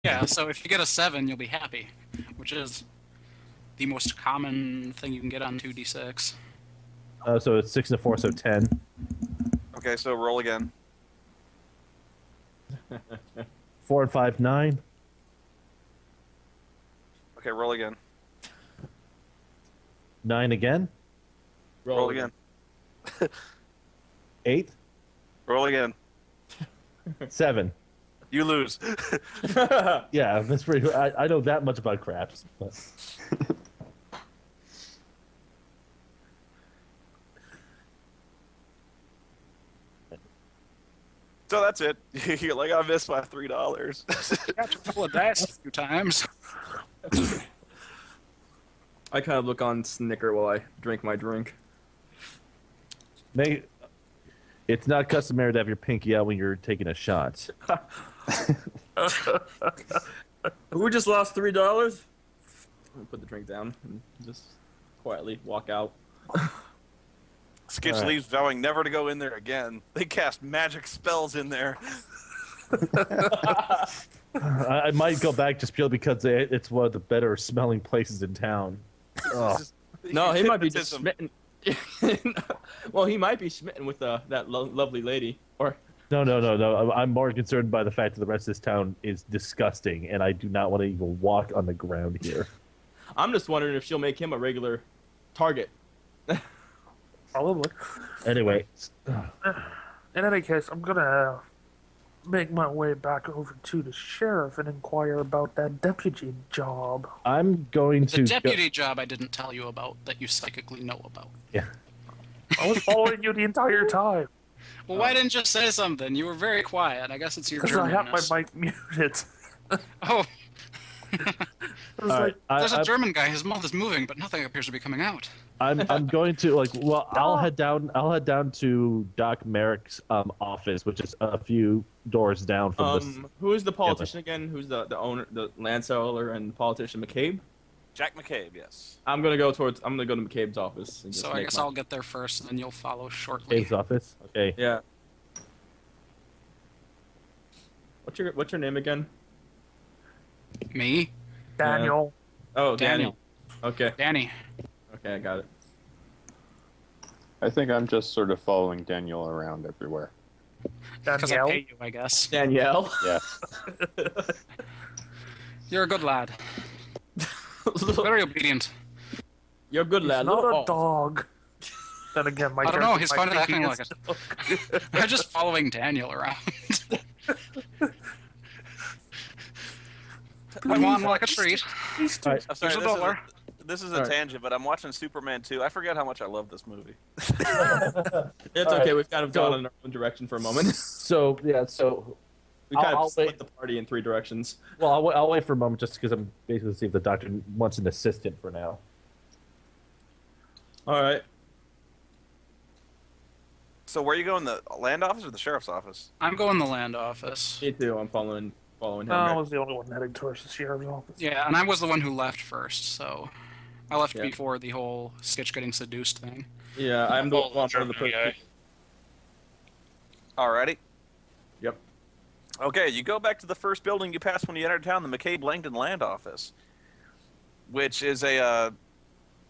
Yeah, so if you get a 7, you'll be happy, which is the most common thing you can get on 2d6. So it's 6 and a 4, so 10. Okay, so roll again. 4 and 5, 9. Okay, roll again. 9 again. Roll again. 8. Roll again. 7. You lose. Yeah, that's pretty. I know that much about craps. But. So that's it. You're like, I missed my $3. Got to roll a dice a few times. I kind of look on Snicker while I drink my drink. It's not customary to have your pinky out when you're taking a shot. Who just lost $3? Put the drink down and just quietly walk out. Skitch leaves, vowing never to go in there again. They cast magic spells in there. I might go back just purely because it's one of the better smelling places in town. No, he might be just smitten. Well, he might be smitten with that lovely lady. Or No. I'm more concerned by the fact that the rest of this town is disgusting, and I do not want to even walk on the ground here. I'm just wondering if she'll make him a regular target. Probably. Anyway. In any case, I'm gonna make my way back over to the sheriff and inquire about that deputy job. I'm going to... The deputy job I didn't tell you about that you psychically know about. Yeah. I was following you the entire time. Well, why didn't you say something? You were very quiet. I guess it's your Because I had Germanness. my mic muted. Oh. I was like, There's a German guy. His mouth is moving, but nothing appears to be coming out. I'm going to I'll head down to Doc Merrick's office, which is a few doors down from this. Who is the politician again? Who's the owner, the land seller and politician? McCabe? Jack McCabe, yes. I'm gonna go to McCabe's office. And just So I guess I'll get there first, and then you'll follow shortly. Dave's office. Okay. Yeah. What's your name again? Me? Daniel. Oh, Daniel. Okay. Danny. Okay, I got it. I think I'm just sort of following Daniel around everywhere. Because I Danielle. pay you, I guess. Danielle. Yeah. You're a good lad. Very obedient. You're a good He's lad. not Oh. a dog. Then again, my I don't know, German he's mic kind of acting thinking like it's it. I'm just following Daniel around. I want like a treat. I'm sorry, Here's a dollar. this is a tangent, but I'm watching Superman 2. I forget how much I love this movie. It's okay. We've kind of gone in our own direction for a moment. So we kind I'll of split wait. the party in 3 directions. Well, I'll wait for a moment just because I'm basically see if the doctor wants an assistant for now. All right. So where are you going, the land office or the sheriff's office? I'm going the land office. Me too. I'm following him. No, I was the only one heading towards the sheriff's office. Yeah, and I was the one who left first, so I left Yeah. before the whole Skitch getting seduced thing. Yeah, I'm the Oh, one of German the person. guy. Alrighty. Yep. Okay, you go back to the first building you passed when you entered town, the McCabe Langdon Land Office, which is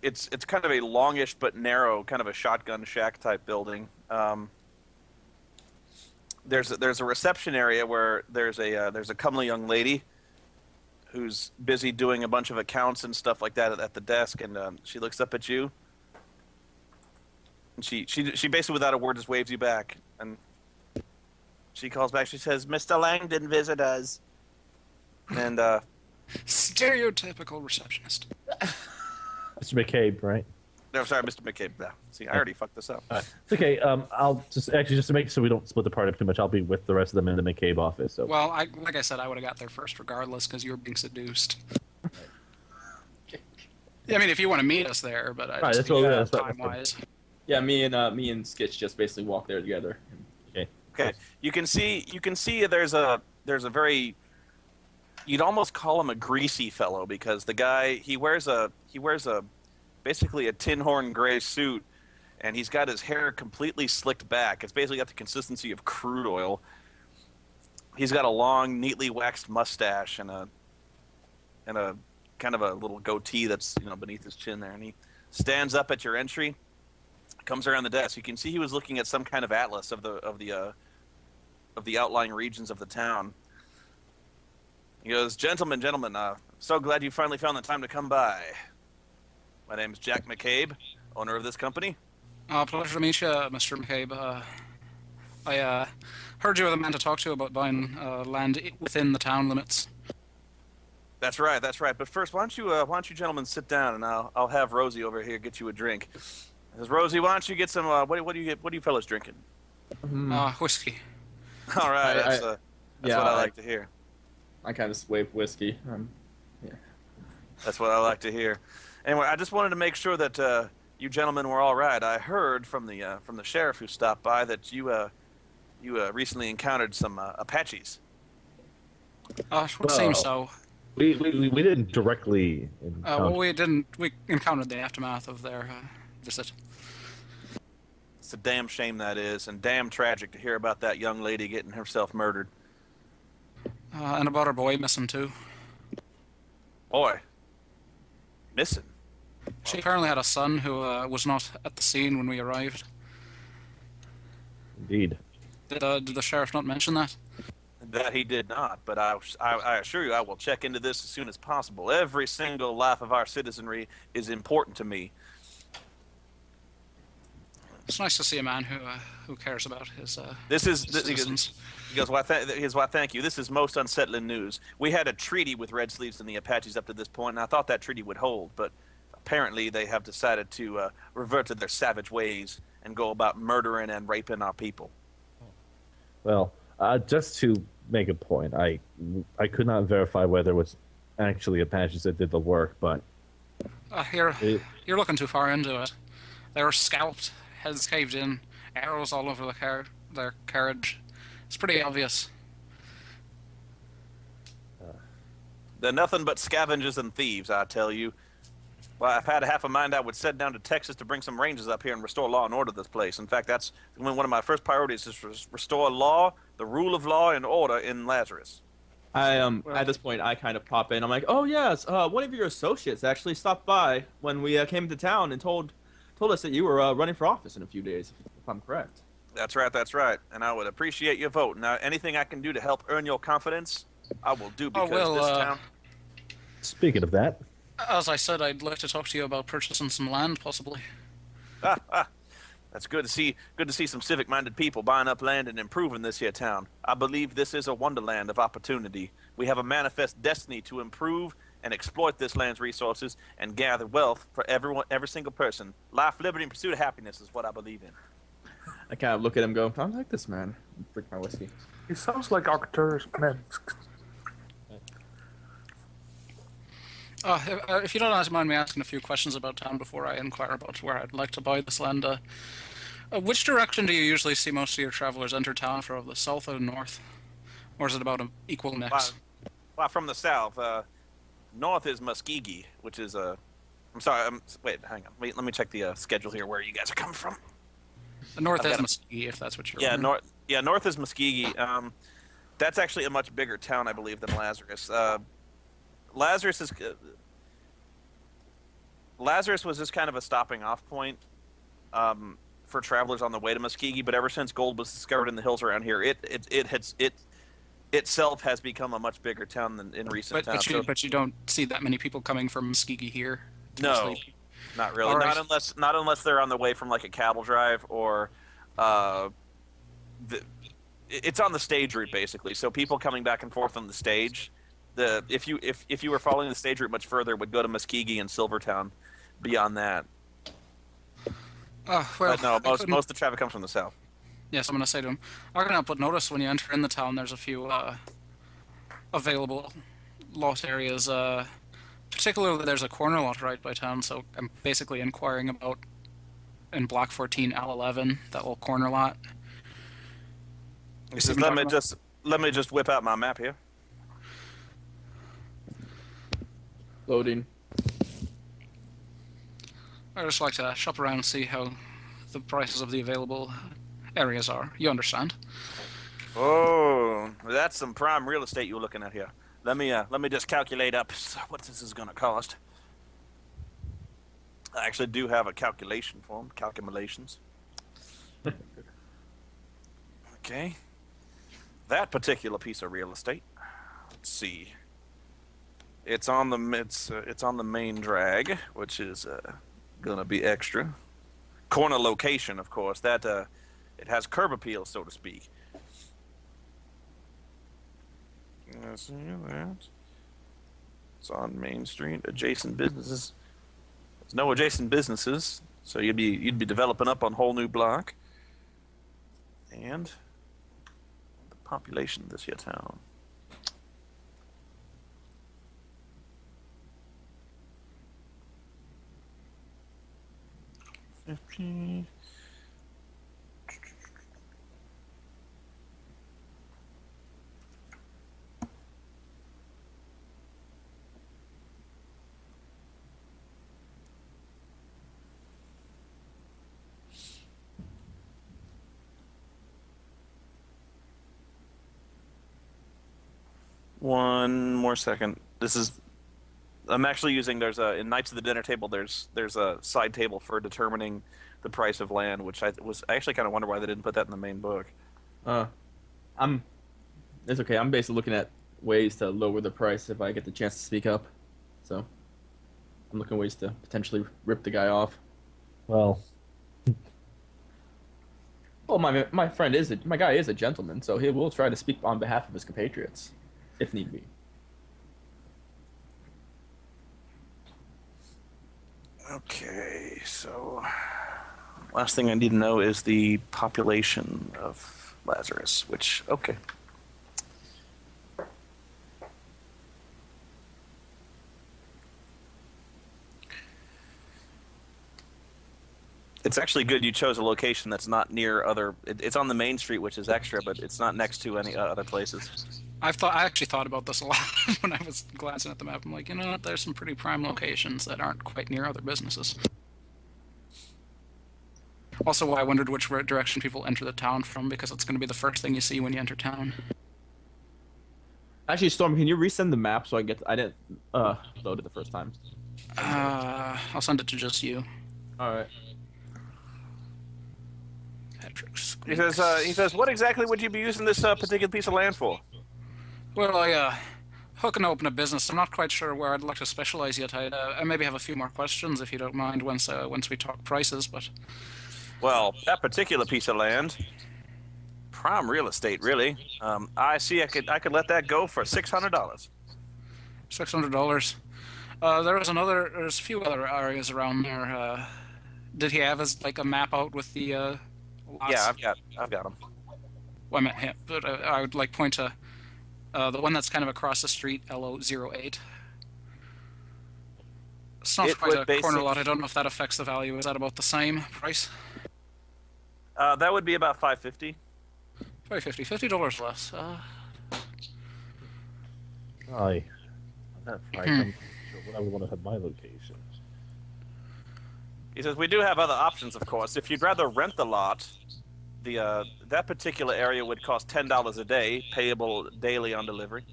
it's kind of a longish but narrow, kind of a shotgun shack type building. There's a reception area where there's a comely young lady who's busy doing a bunch of accounts and stuff like that at the desk, and she looks up at you, and she basically without a word just waves you back, and she calls back. She says, "Mr. Langdon visit us," and Stereotypical receptionist. Mr. McCabe, right? no, sorry, Mr. McCabe. No, see, I already fucked this up. It's okay. I'll just to make so we don't split the party up too much. I'll be with the rest of them in the McCabe office. So. Well, like I said, I would have got there first regardless because you were being seduced. Yeah, I mean, if you want to meet us there, but I Right, just that's what- think that's what- time-wise. Yeah, me and Skitch just basically walk there together. Okay, you can see there's a very, you'd almost call him a greasy fellow because the guy he wears a basically a tin horn gray suit, and he's got his hair completely slicked back. It's basically got the consistency of crude oil. He's got a long, neatly waxed mustache and a kind of a little goatee that's beneath his chin there, and he stands up at your entry, comes around the desk. You can see he was looking at some kind of atlas of the outlying regions of the town. He goes, gentlemen, so glad you finally found the time to come by. My name's Jack McCabe, owner of this company. Pleasure to meet you, Mr. McCabe. I heard you were the man to talk to about buying land within the town limits. That's right. But first, why don't you gentlemen sit down, and I'll have Rosie over here get you a drink. Says, Rosie, why don't you get some? What do you fellas drinking? Whiskey. All right, that's what I like to hear. I kind of wave whiskey. Yeah. That's what I like to hear. Anyway, I just wanted to make sure that you gentlemen were all right. I heard from the sheriff who stopped by that you recently encountered some Apaches. It would seem so. We didn't directly encounter. We encountered the aftermath of their visit. It's a damn shame that is, and damn tragic to hear about that young lady getting herself murdered. And about our boy missing too. Boy. Missing? She apparently had a son who was not at the scene when we arrived. Indeed. Did the sheriff not mention that? That he did not, but I assure you I will check into this as soon as possible. Every single life of our citizenry is important to me. It's nice to see a man who cares about his citizens. He goes, why, thank you. This is most unsettling news. We had a treaty with Red Sleeves and the Apaches up to this point, and I thought that treaty would hold, but apparently they have decided to revert to their savage ways and go about murdering and raping our people. Well, just to make a point, I could not verify whether it was actually Apaches that did the work, but you're looking too far into it. They were scalped, heads caved in, arrows all over their carriage. It's pretty obvious. They're nothing but scavengers and thieves, I tell you. Well, I've had half a mind I would set down to Texas to bring some rangers up here and restore law and order to this place. In fact, that's one of my first priorities is to restore law, the rule of law and order in Lazarus. At this point, I kind of pop in. I'm like, oh yes, one of your associates actually stopped by when we came to town and told us that you were running for office in a few days, if I'm correct. That's right. And I would appreciate your vote. Now, anything I can do to help earn your confidence, I will do because this town... Speaking of that... As I said, I'd like to talk to you about purchasing some land, possibly. That's good to see. Good to see some civic-minded people buying up land and improving this here town. I believe this is a wonderland of opportunity. We have a manifest destiny to improve and exploit this land's resources and gather wealth for every single person. Life, liberty, and pursuit of happiness is what I believe in. I kind of look at him, go, I like this man. Drink my whiskey. He sounds like Arcturus Mensk. If you don't mind me asking a few questions about town before I inquire about where I'd like to buy this land, which direction do you usually see most of your travelers enter town from, the south or the north? Or is it about an equal mix? Well, from the south, north is Muskegee, which is I'm sorry, wait, hang on. Wait, let me check the schedule here where you guys are coming from. The north is Muskegee, if that's what you're north is Muskegee. That's actually a much bigger town, I believe, than Lazarus. Lazarus was just kind of a stopping off point for travelers on the way to Muskegee, but ever since gold was discovered in the hills around here, it itself has become a much bigger town than in recent times. But you don't see that many people coming from Muskegee here. No, not really. Right. Not unless they're on the way from like a cattle drive or it's on the stage route basically. So people coming back and forth on the stage. If you were following the stage route much further, would go to Muskegee and Silvertown. Beyond that, but no, most of the traffic comes from the south. Yes, I'm going to say to him, I'm going to put notice when you enter in the town. There's a few available lot areas. Particularly, there's a corner lot right by town. So I'm basically inquiring about in Block 14, L11, that little corner lot. He says, let me just whip out my map here. Loading. I just like to shop around and see how the prices of the available areas are. You understand? Oh, So that's some prime real estate you're looking at here. Let me just calculate up what this is going to cost. I actually do have a calculation form, calculations. Okay. That particular piece of real estate. Let's see. It's on the main drag, which is gonna be extra. Corner location, of course. That it has curb appeal, so to speak. Let's see that. It's on Main Street. Adjacent businesses. There's no adjacent businesses, so you'd be developing up on a whole new block. And the population of this here town. 50. One more second. I'm actually using, in Knights of the Dinner Table, there's a side table for determining the price of land, which I actually kind of wonder why they didn't put that in the main book. It's okay. I'm basically looking at ways to lower the price if I get the chance to speak up. So I'm looking at ways to potentially rip the guy off. Well, my friend my guy is a gentleman, so he will try to speak on behalf of his compatriots, if need be. Okay, so last thing I need to know is the population of Lazarus, which, okay. It's actually good you chose a location that's not near other... It's on the main street, which is extra, but it's not next to any other places. I actually thought about this a lot when I was glancing at the map. I'm like, you know what? There's some pretty prime locations that aren't quite near other businesses. Also, I wondered which direction people enter the town from, because it's going to be the first thing you see when you enter town. Actually, Storm, can you resend the map so I didn't load it the first time? I'll send it to just you. All right. He says, what exactly would you be using this particular piece of land for? Well, I hooking to open a business. I'm not quite sure where I'd like to specialize yet. I maybe have a few more questions if you don't mind once we talk prices. But well, that particular piece of land, prime real estate, really. I see. I could let that go for $600. $600. There's a few other areas around there. Did he have a map out with the? Lots? Yeah, I've got them. Well, I meant him, but I would point to the one that's kind of across the street, LO08. It's not quite a corner lot. I don't know if that affects the value. Is that about the same price? That would be about $550. $50 less. Aye. That price, I'm sure what I would want to have my location. He says, we do have other options, of course. If you'd rather rent the lot, that particular area would cost $10 a day, payable daily on delivery.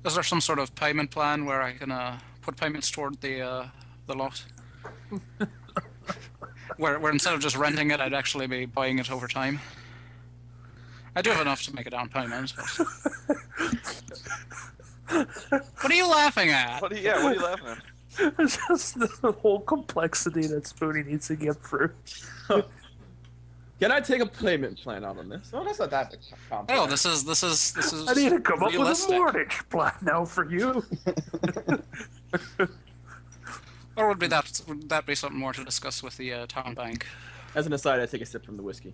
Is there some sort of payment plan where I can put payments toward the lot? where instead of just renting it, I'd actually be buying it over time. I do have enough to make a down payment. What are you laughing at? What are you laughing at? It's just the whole complexity that Spoony needs to get through. Can I take a payment plan out on this? No, that's not that complex. Oh, this is. I need to come up with a realistic. mortgage plan now for you. Or would that be something more to discuss with the town bank? As an aside, I take a sip from the whiskey.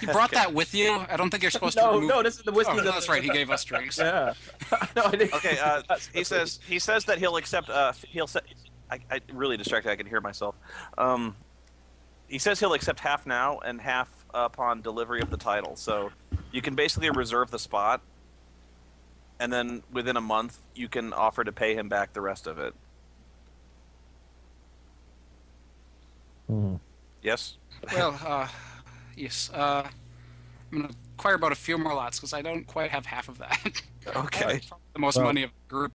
You brought that with you? I don't think you're supposed to. No, this is the whiskey. Oh, that's right. He gave us drinks. Yeah. No, I didn't. Okay. He says that he'll accept. I really distracted. I can hear myself. He says he'll accept half now and half upon delivery of the title. So you can basically reserve the spot, and then within a month you can offer to pay him back the rest of it. Yes. Well, yes. I'm gonna acquire about a few more lots because I don't quite have half of that. Okay. The most money of the group.